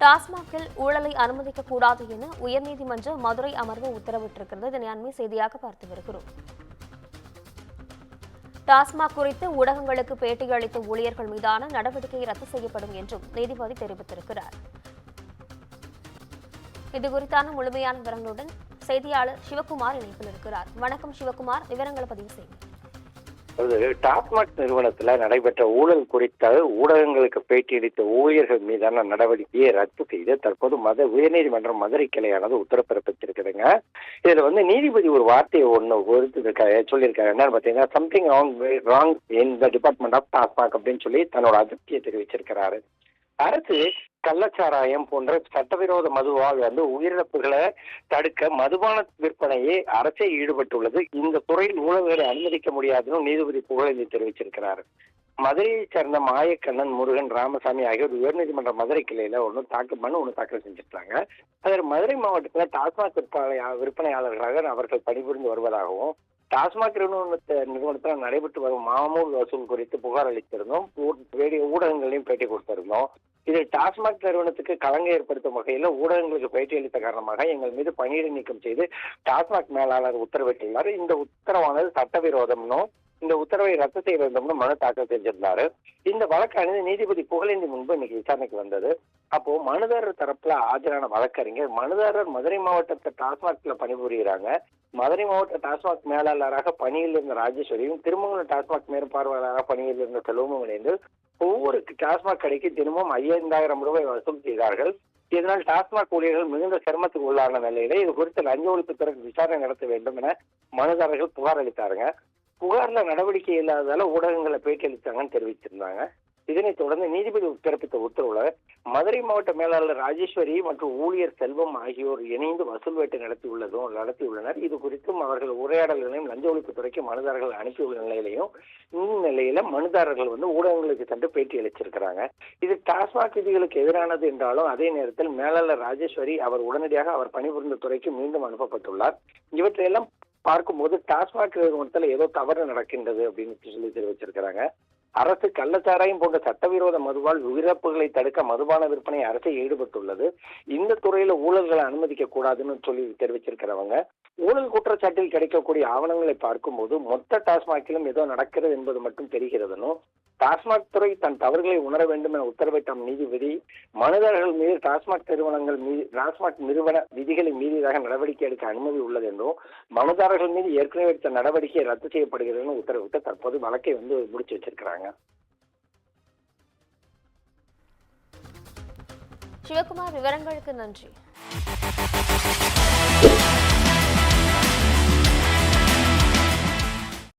டாஸ்மாகில் ஊழலை அனுமதிக்க கூடாது என உயர்நீதிமன்ற மதுரை அமர்வு உத்தரவிட்டிருக்கிறது. இதனை அண்மை செய்தியாக பார்த்து வருகிறோம். டாஸ்மாக் குறித்து ஊடகங்களுக்கு பேட்டியளித்த ஊழியர்கள் மீதான நடவடிக்கை ரத்து செய்யப்படும் என்றும் நீதிபதி தெரிவித்திருக்கிறார். இதுகுறித்தான முழுமையான விவரங்களுடன் செய்தியாளர் சிவகுமார் இணைப்பில் இருக்கிறார். வணக்கம் சிவகுமார், விவரங்களை பதிவு செய்யுங்கள். டாஸ்மாக் நிறுவனத்தில் நடைபெற்ற ஊழல் குறித்த ஊடகங்களுக்கு பேட்டியளித்த ஊழியர்கள் மீதான நடவடிக்கையை ரத்து செய்து தற்போது உயர்நீதிமன்றம் மதுரை கிளையானது உத்தரவு பிறப்பிச்சிருக்குதுங்க. இதுல நீதிபதி ஒரு வார்த்தையை சொல்லியிருக்காரு. என்னன்னு பாத்தீங்கன்னா, something wrong in the department of TASMAC அப்படின்னு சொல்லி தன்னோட அதிருப்தியை தெரிவிச்சிருக்கிறாரு. அரசு கள்ளச்சாராயம் போன்ற சட்டவிரோத மதுவால் உயிரிழப்புகளை தடுக்க மதுபான விற்பனையை அரசே ஈடுபட்டுள்ளது. இந்த துறையில் ஊழல்களை அனுமதிக்க முடியாதுன்னு நீதிபதி புகழேந்தி தெரிவிச்சிருக்கிறார். மதுரையை சேர்ந்த மாயக்கண்ணன், முருகன், ராமசாமி ஆகியோர் உயர்நீதிமன்ற மதுரை கிளையில மனு தாக்கல் செஞ்சிருக்காங்க. அதில் மதுரை மாவட்டத்தில் டாஸ்மாக் விற்பனையாளர்களாக அவர்கள் பணிபுரிந்து வருவதாகவும் டாஸ்மாக் நிறுவனத்தில் நடைபெற்று வரும் மாமூல் வசூல் குறித்து புகார் அளித்திருந்தோம். ஊடகங்களையும் பேட்டி கொடுத்திருந்தோம். இதில் டாஸ்மாக் நிறுவனத்துக்கு களங்க ஏற்படுத்தும் வகையில் ஊடகங்களுக்கு பேட்டி அளித்த காரணமாக எங்கள் மீது பணியிடை நீக்கம் செய்து டாஸ்மாக் மேலாளர் உத்தரவிட்டுள்ளார். இந்த உத்தரவானது சட்டவிரோதம்னும் இந்த உத்தரவை ரத்து செய்ய வேண்டும்னு மனு தாக்கல் செஞ்சிருந்தாரு. இந்த வழக்கானது நீதிபதி புகழேந்தி முன்பு இன்னைக்கு விசாரணைக்கு வந்தது. அப்போ மனுதாரர் தரப்புல ஆஜரான வழக்கறிஞர், மனுதாரர் மதுரை மாவட்டத்தை டாஸ்மாக்ல பணிபுரிகிறாங்க. மதுரை மாவட்ட டாஸ்மாக் மேலாளராக பணியில் இருந்த ராஜேஸ்வரியும், திருமங்கலம் டாஸ்மாக் மேற்பார்வையாளராக பணியில் இருந்த செல்வமும் இணைந்து ஒவ்வொரு டாஸ்மாக் கடைக்கு தினமும் 5000 ரூபாய் வசூல் செய்தார்கள். இதனால் டாஸ்மாக் ஊழியர்கள் மிகுந்த சிரமத்துக்கு உள்ளான நிலையில இது குறித்து லஞ்ச ஒழிப்புத்துறைக்கு விசாரணை நடத்த வேண்டும் என மனுதாரர்கள் புகார் அளித்தாருங்க. புகார்ல நடவடிக்கை இல்லாததால ஊடகங்களை பேட்டி அளித்தாங்கன்னு தெரிவிச்சிருந்தாங்க. இதனைத் தொடர்ந்து நீதிபதி பிறப்பித்த உத்தரவுல மதுரை மாவட்ட மேலாளர் ராஜேஸ்வரி மற்றும் ஊழியர் செல்வம் ஆகியோர் இணைந்து வசூல் வேட்டை நடத்தியுள்ளனர். இது குறித்தும் அவர்கள் உரையாடல்களையும் லஞ்ச ஒழிப்புத்துறைக்கு மனுதாரர்கள் அனுப்பியுள்ள நிலையிலையும் இந்நிலையில மனுதாரர்கள் ஊடகங்களுக்கு சென்று பேட்டி அளிச்சிருக்கிறாங்க. இது டாஸ்மாக் விதிகளுக்கு எதிரானது என்றாலும் அதே நேரத்தில் மேலாளர் ராஜேஸ்வரி அவர் உடனடியாக அவர் பணிபுரிந்த துறைக்கு மீண்டும் அனுப்பப்பட்டுள்ளார். இவற்றையெல்லாம் பார்க்கும்போது டாஸ்மாக் நிறுவனத்தில் ஏதோ தவறு நடக்கின்றது அப்படின்னு சொல்லி தெரிவிச்சிருக்கிறாங்க. அரசு கள்ளச்சாராயம் போன்ற சட்டவிரோத மதுவால் உயிரிழப்புகளை தடுக்க மதுபான விற்பனை அரசு ஈடுபட்டுள்ளது. இந்த துறையில ஊழல்களை அனுமதிக்க கூடாதுன்னு சொல்லி தெரிவிச்சிருக்கிறவங்க, ஊழல் குற்றச்சாட்டில் கிடைக்கக்கூடிய ஆவணங்களை பார்க்கும்போது மொத்த டாஸ்மாகிலும் ஏதோ நடக்கிறது என்பது மட்டும் தெரிகிறதுன்னு டாஸ்மாக் துறை தன் தவறுகளை உணர வேண்டும் என உத்தரவிட்ட நீதிபதி மனுதாரர்கள் மீது டாஸ்மாக் நிறுவன விதிகளை மீறியதாக நடவடிக்கை எடுக்க அனுமதி உள்ளது என்றும் மனுதாரர்கள் மீது ஏற்கனவே எடுத்த நடவடிக்கை ரத்து செய்யப்படுகிறதுன்னு உத்தரவிட்டு தற்போது வழக்கை முடிச்சு வச்சிருக்கிறாங்க. சிவகுமார், விவரங்களுக்கு நன்றி.